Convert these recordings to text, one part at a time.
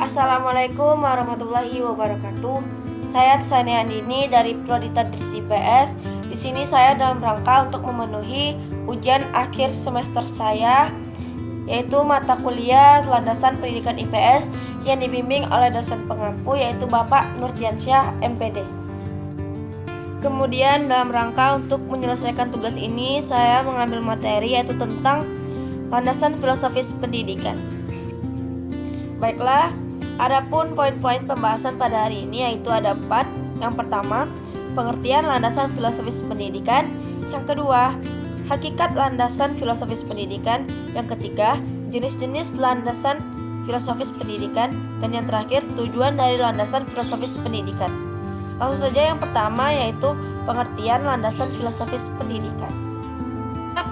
Assalamualaikum warahmatullahi wabarakatuh. Saya Tsania Andini dari Prodi Tadris IPS. Di sini saya dalam rangka untuk memenuhi ujian akhir semester saya, yaitu mata kuliah landasan pendidikan IPS yang dibimbing oleh dosen pengampu, yaitu Bapak Nurdiansyah MPD. Kemudian dalam rangka untuk menyelesaikan tugas ini, saya mengambil materi yaitu tentang landasan filosofis pendidikan. Baiklah, adapun poin-poin pembahasan pada hari ini yaitu ada 4. Yang pertama, pengertian landasan filosofis pendidikan. Yang kedua, hakikat landasan filosofis pendidikan. Yang ketiga, jenis-jenis landasan filosofis pendidikan. Dan yang terakhir, tujuan dari landasan filosofis pendidikan. Langsung saja yang pertama yaitu pengertian landasan filosofis pendidikan.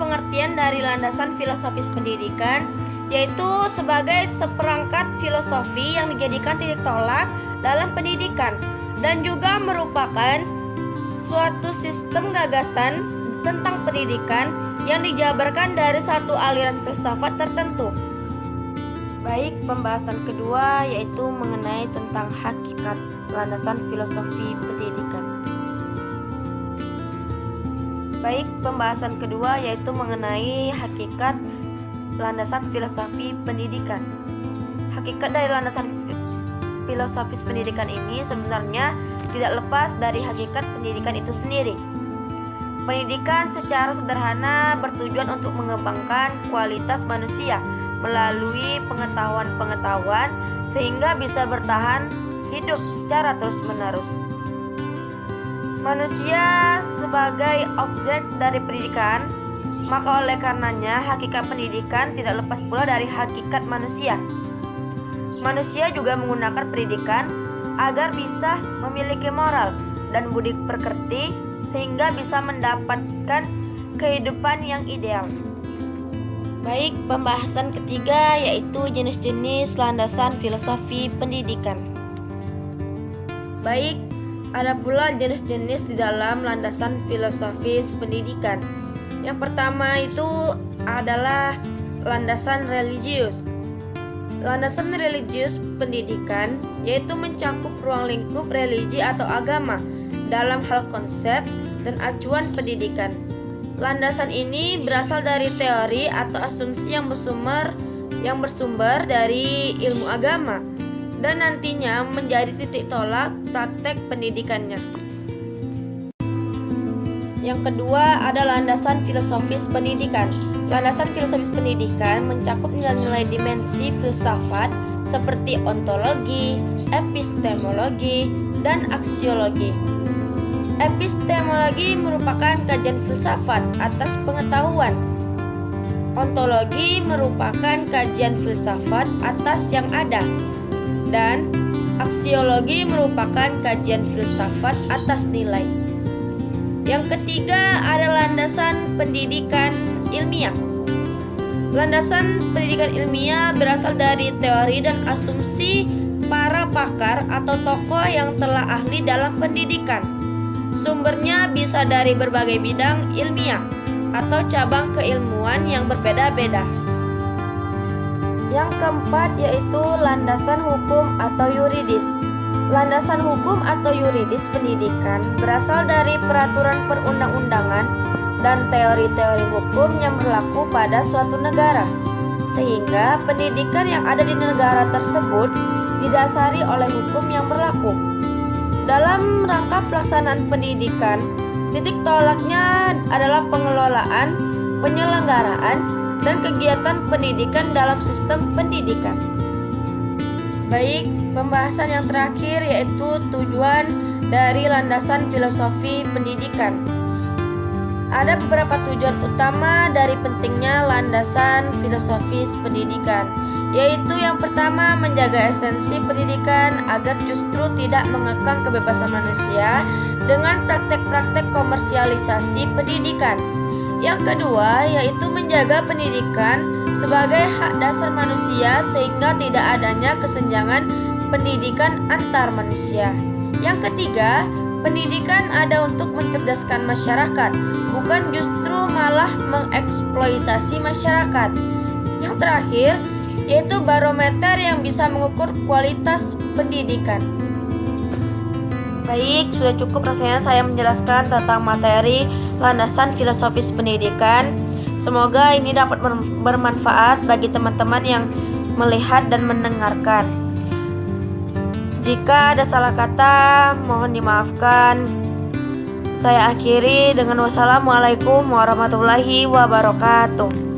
Pengertian dari landasan filosofis pendidikan yaitu sebagai seperangkat filosofi yang dijadikan titik tolak dalam pendidikan dan juga merupakan suatu sistem gagasan tentang pendidikan yang dijabarkan dari satu aliran filsafat tertentu. Baik, pembahasan kedua yaitu mengenai tentang hakikat landasan filosofi pendidikan. Baik, pembahasan kedua yaitu mengenai hakikat landasan filosofi pendidikan. Hakikat dari landasan filosofis pendidikan ini sebenarnya tidak lepas dari hakikat pendidikan itu sendiri. Pendidikan secara sederhana bertujuan untuk mengembangkan kualitas manusia melalui pengetahuan-pengetahuan sehingga bisa bertahan hidup secara terus-menerus. Manusia sebagai objek dari pendidikan, maka oleh karenanya hakikat pendidikan tidak lepas pula dari hakikat manusia. Manusia juga menggunakan pendidikan agar bisa memiliki moral dan budi pekerti sehingga bisa mendapatkan kehidupan yang ideal. Baik, pembahasan ketiga yaitu jenis-jenis landasan filosofi pendidikan. Baik, ada pula jenis-jenis di dalam landasan filosofis pendidikan. Yang pertama itu adalah landasan religius. Landasan religius pendidikan yaitu mencakup ruang lingkup religi atau agama dalam hal konsep dan acuan pendidikan. Landasan ini berasal dari teori atau asumsi yang bersumber dari ilmu agama dan nantinya menjadi titik tolak praktek pendidikannya. Yang kedua ada landasan filosofis pendidikan. Landasan filosofis pendidikan mencakup nilai-nilai dimensi filsafat seperti ontologi, epistemologi, dan aksiologi. Epistemologi merupakan kajian filsafat atas pengetahuan. Ontologi merupakan kajian filsafat atas yang ada. Dan aksiologi merupakan kajian filsafat atas nilai. Yang ketiga ada landasan pendidikan ilmiah. Landasan pendidikan ilmiah berasal dari teori dan asumsi para pakar atau tokoh yang telah ahli dalam pendidikan. Sumbernya bisa dari berbagai bidang ilmiah atau cabang keilmuan yang berbeda-beda. Yang keempat yaitu landasan hukum atau yuridis. Landasan hukum atau yuridis pendidikan berasal dari peraturan perundang-undangan dan teori-teori hukum yang berlaku pada suatu negara, sehingga pendidikan yang ada di negara tersebut didasari oleh hukum yang berlaku. Dalam rangka pelaksanaan pendidikan, titik tolaknya adalah pengelolaan, penyelenggaraan, dan kegiatan pendidikan dalam sistem pendidikan. Baik, pembahasan yang terakhir yaitu tujuan dari landasan filosofi pendidikan. Ada beberapa tujuan utama dari pentingnya landasan filosofis pendidikan, yaitu yang pertama menjaga esensi pendidikan agar justru tidak mengekang kebebasan manusia dengan praktek-praktek komersialisasi pendidikan. Yang kedua yaitu menjaga pendidikan sebagai hak dasar manusia sehingga tidak adanya kesenjangan pendidikan antar manusia. Yang ketiga, pendidikan ada untuk mencerdaskan masyarakat, bukan justru malah mengeksploitasi masyarakat. Yang terakhir yaitu barometer yang bisa mengukur kualitas pendidikan. Baik, sudah cukup rasanya saya menjelaskan tentang materi landasan filosofis pendidikan. Semoga ini dapat bermanfaat bagi teman-teman yang melihat dan mendengarkan. Jika ada salah kata, mohon dimaafkan. Saya akhiri dengan wassalamualaikum warahmatullahi wabarakatuh.